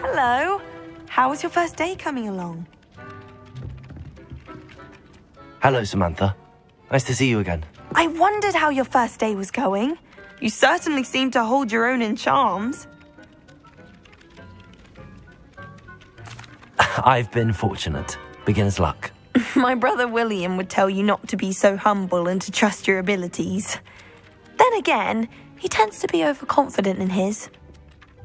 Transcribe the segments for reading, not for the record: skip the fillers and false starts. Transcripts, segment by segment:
Hello. How was your first day coming along? Hello, Samantha. Nice to see you again. I wondered how your first day was going. You certainly seem to hold your own in charms. I've been fortunate. Beginner's luck. My brother William would tell you not to be so humble and to trust your abilities. Then again, he tends to be overconfident in his.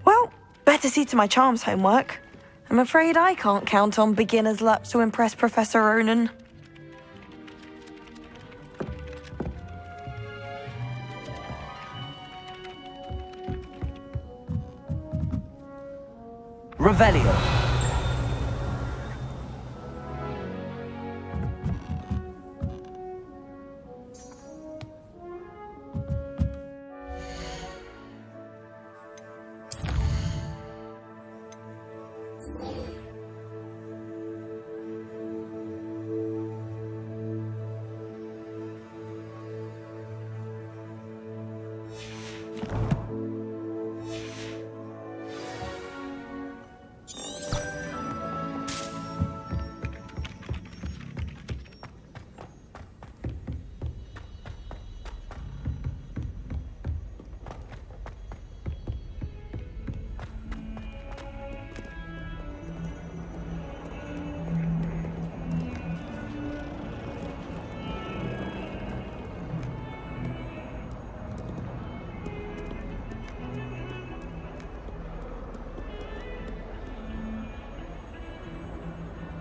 Well, better see to my charms homework. I'm afraid I can't count on beginner's luck to impress Professor Ronan. Revelio.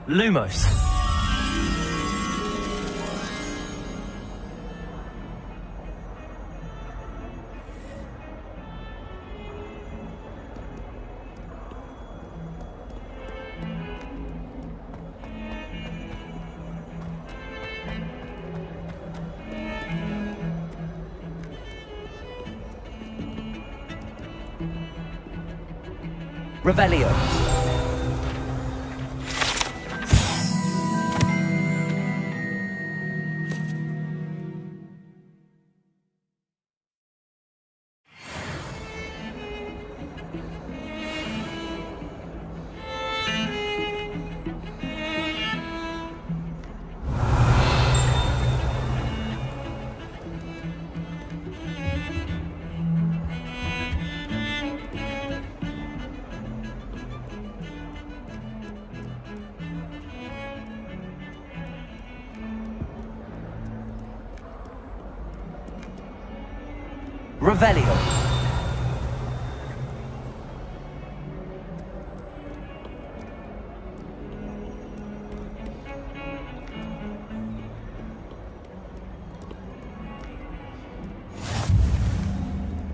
Lumos. Revelio. Revelio.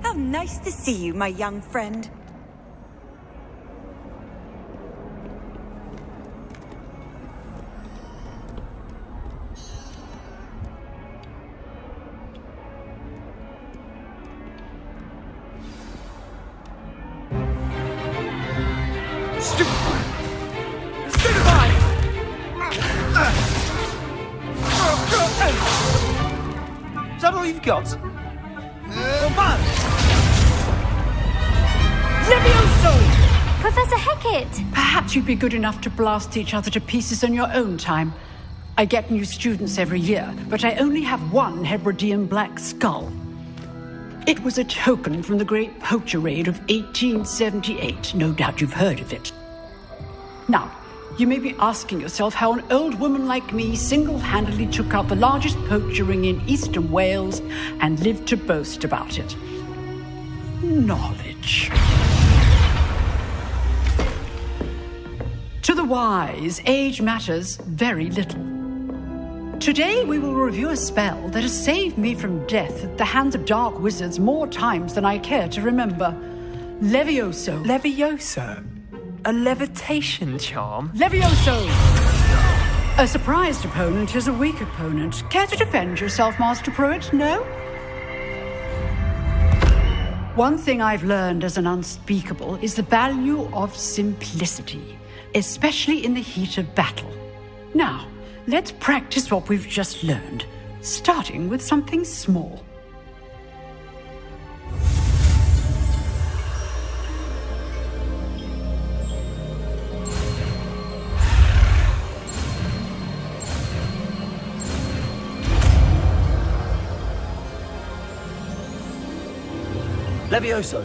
How nice to see you, my young friend. Is that all you've got? Levioso! Professor Hecat! Perhaps you'd be good enough to blast each other to pieces in your own time. I get new students every year, but I only have one Hebridean black skull. It was a token from the Great Poacher Raid of 1878. No doubt you've heard of it. Now, you may be asking yourself how an old woman like me single-handedly took out the largest poacher ring in eastern Wales and lived to boast about it. Knowledge. To the wise, age matters very little. Today we will review a spell that has saved me from death at the hands of dark wizards more times than I care to remember. Levioso. Levioso? A levitation charm? Levioso! A surprised opponent is a weak opponent. Care to defend yourself, Master Pruitt? No? One thing I've learned as an unspeakable is the value of simplicity, especially in the heat of battle. Now, let's practice what we've just learned, starting with something small. Levioso!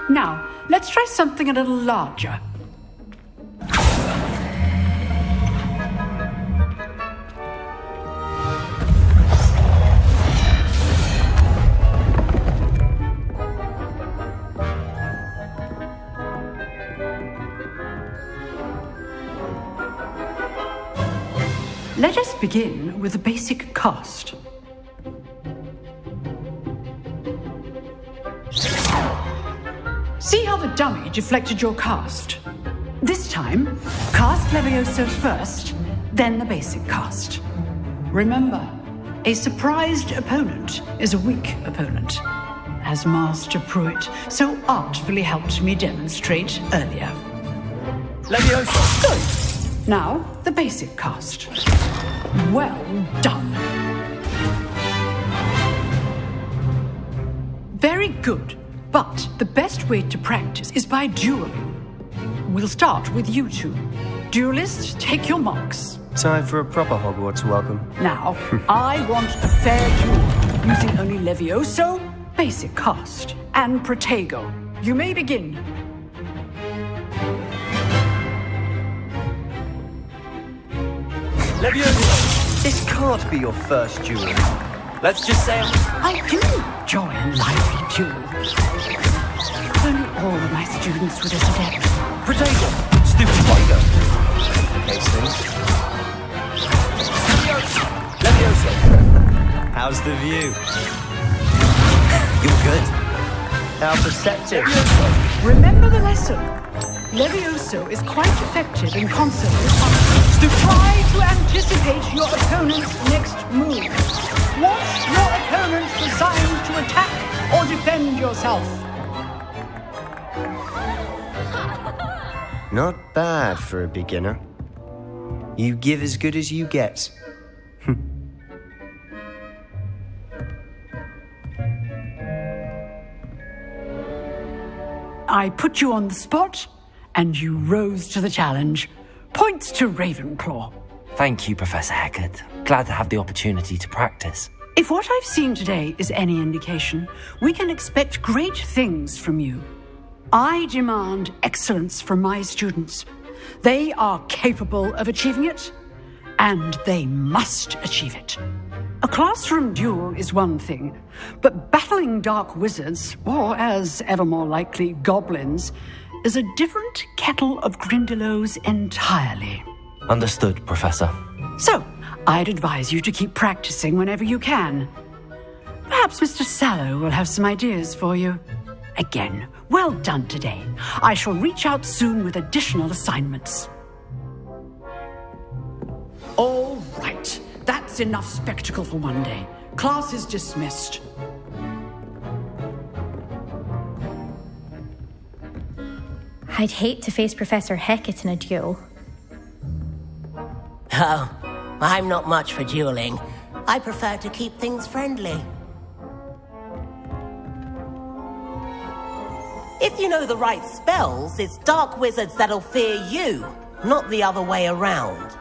Now, let's try something a little larger. Let us begin with the basic cast. See how the dummy deflected your cast? This time, cast Levioso first, then the basic cast. Remember, a surprised opponent is a weak opponent, as Master Pruitt so artfully helped me demonstrate earlier. Levioso! Good. Now, the basic cast. Well done. Very good. But the best way to practice is by dueling. We'll start with you two. Duelists, take your marks. Time for a proper Hogwarts welcome. Now, I want a fair duel, using only Levioso, basic cast, and Protego. You may begin. Levioso! This can't be your first duel. Let's just say I do enjoy a lively duel. If only all of my students were this adept. Protego! Stupid tiger! Hastings. Levioso! How's the view? You're good. How perceptive. Remember the lesson. Levioso is quite effective in concert with others. Try to anticipate your opponent's next move. Watch your opponent's designs to attack or defend yourself. Not bad for a beginner. You give as good as you get. I put you on the spot, and you rose to the challenge. Points to Ravenclaw. Thank you, Professor Hecat. Glad to have the opportunity to practice. If what I've seen today is any indication, we can expect great things from you. I demand excellence from my students. They are capable of achieving it, and they must achieve it. A classroom duel is one thing, but battling dark wizards, or as ever more likely, goblins, is a different kettle of Grindylows entirely. Understood, Professor. So, I'd advise you to keep practicing whenever you can. Perhaps Mr. Sallow will have some ideas for you. Again, well done today. I shall reach out soon with additional assignments. All right. That's enough spectacle for one day. Class is dismissed. I'd hate to face Professor Hecat in a duel. Oh, I'm not much for dueling. I prefer to keep things friendly. If you know the right spells, it's dark wizards that'll fear you, not the other way around.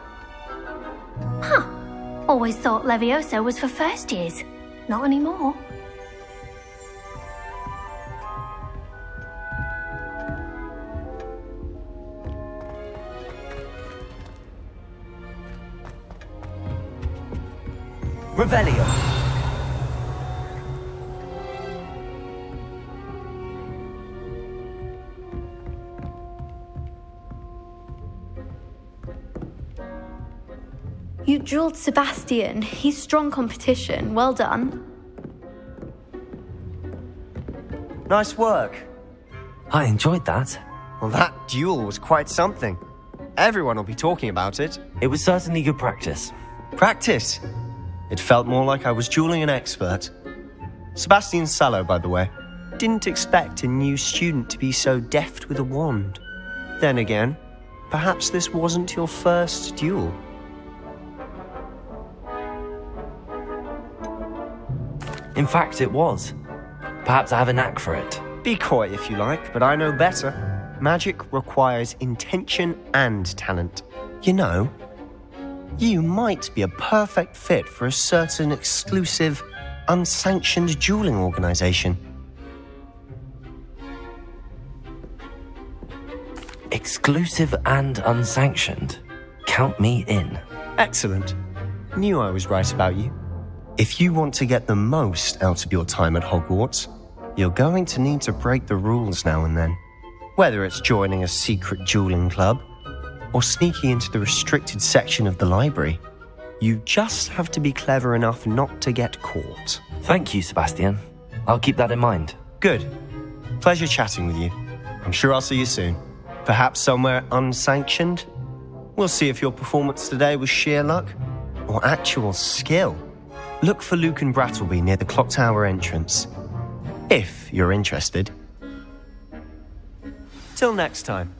Huh. Always thought Levioso was for first years. Not anymore. Revelio! You dueled Sebastian. He's strong competition. Well done. Nice work. I enjoyed that. Well, that duel was quite something. Everyone will be talking about it. It was certainly good practice. Practice? It felt more like I was dueling an expert. Sebastian Sallow, by the way. Didn't expect a new student to be so deft with a wand. Then again, perhaps this wasn't your first duel. In fact, it was. Perhaps I have a knack for it. Be coy if you like, but I know better. Magic requires intention and talent. You know, You might be a perfect fit for a certain exclusive, unsanctioned dueling organization. Exclusive and unsanctioned. Count me in. Excellent. Knew I was right about you. If you want to get the most out of your time at Hogwarts, you're going to need to break the rules now and then. Whether it's joining a secret dueling club or sneaking into the restricted section of the library, you just have to be clever enough not to get caught. Thank you, Sebastian. I'll keep that in mind. Good. Pleasure chatting with you. I'm sure I'll see you soon. Perhaps somewhere unsanctioned? We'll see if your performance today was sheer luck or actual skill. Look for Luke and Brattleby near the clock tower entrance, if you're interested. Till next time.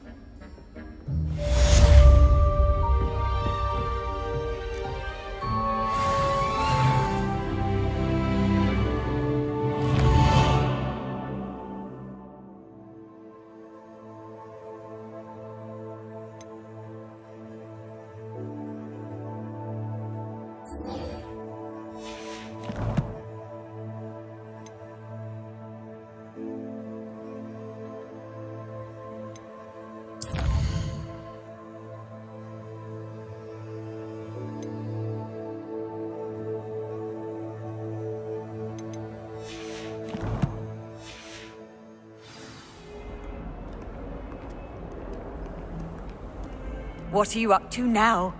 What are you up to now?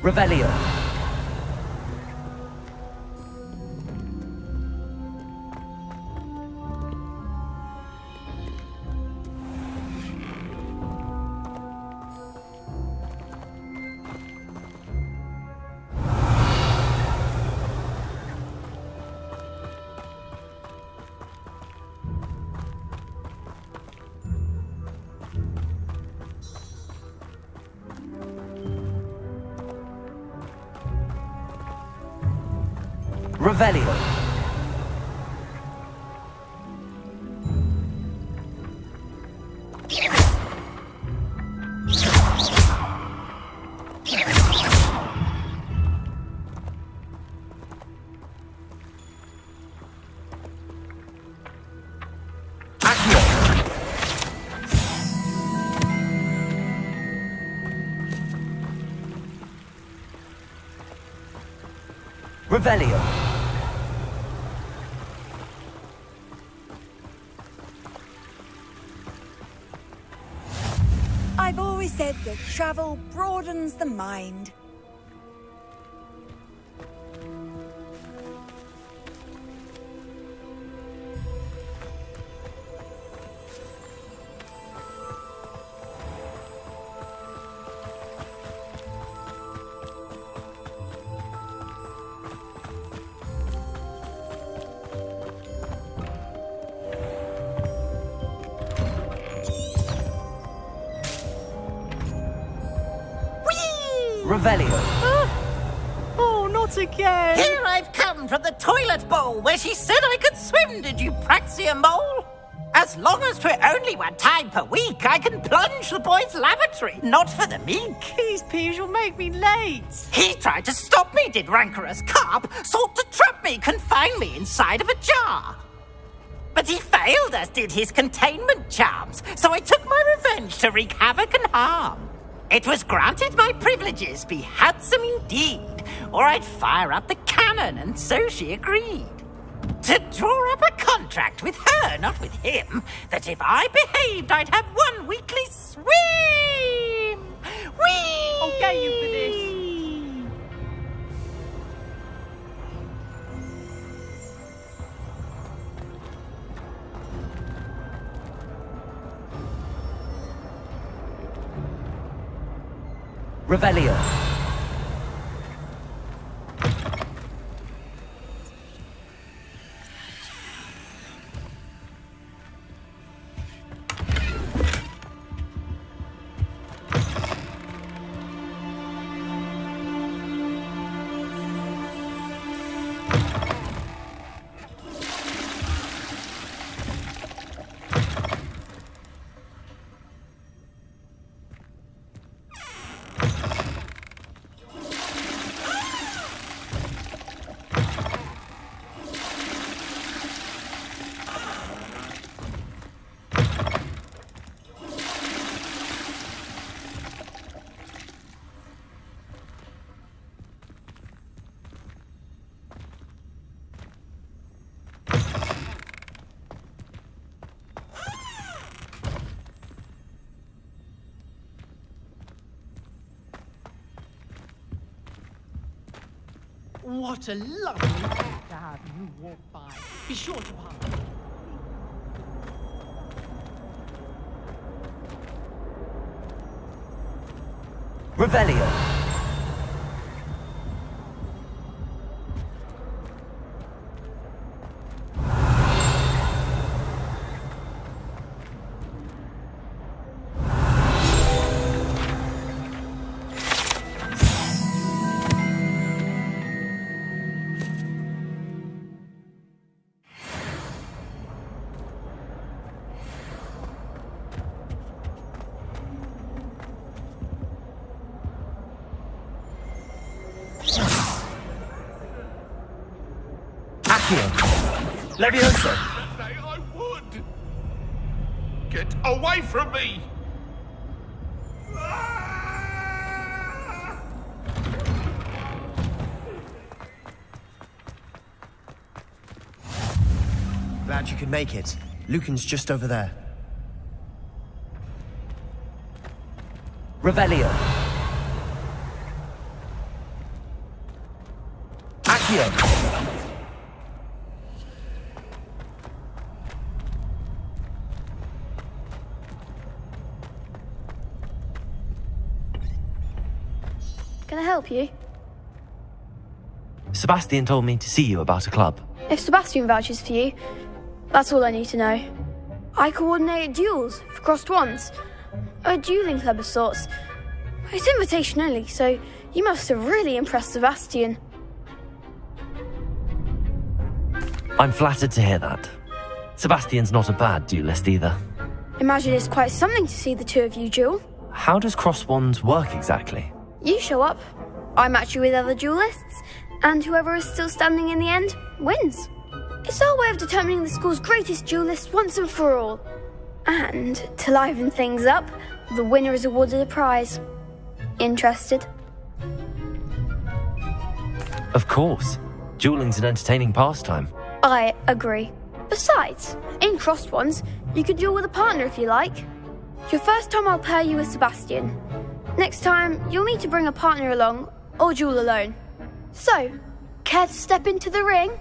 Revelio. Revelio. Revelio. I've always said that travel broadens the mind. Revelio. Oh, not again! Here I've come from the toilet bowl where she said I could swim, did you praxia mole? As long as 'twere only one time per week, I can plunge the boy's lavatory, not for the meek. These peas will make me late. He tried to stop me, did rancorous carp, sought to trap me, confine me inside of a jar. But he failed, as did his containment charms, so I took my revenge to wreak havoc and harm. It was granted my privileges be handsome indeed, or I'd fire up the cannon, and so she agreed. To draw up a contract with her, not with him, that if I behaved, I'd have one weekly swim. Whee! I'll get you for this. Revelio. What a lovely to have you walk by. Be sure to park. Revelio. Levioso! I would! Get away from me! Glad you could make it. Lucan's just over there. Revelio. Accio. Can I help you? Sebastian told me to see you about a club. If Sebastian vouches for you, that's all I need to know. I coordinate duels for crossed wands. A dueling club of sorts. It's invitation only, so you must have really impressed Sebastian. I'm flattered to hear that. Sebastian's not a bad duelist either. Imagine it's quite something to see the two of you duel. How does cross wands work exactly? You show up, I match you with other duelists, and whoever is still standing in the end wins. It's our way of determining the school's greatest duelist once and for all. And to liven things up, the winner is awarded a prize. Interested? Of course. Dueling's an entertaining pastime. I agree. Besides, in crossed ones, you can duel with a partner if you like. Your first time I'll pair you with Sebastian. Next time, you'll need to bring a partner along, or duel alone. So, care to step into the ring?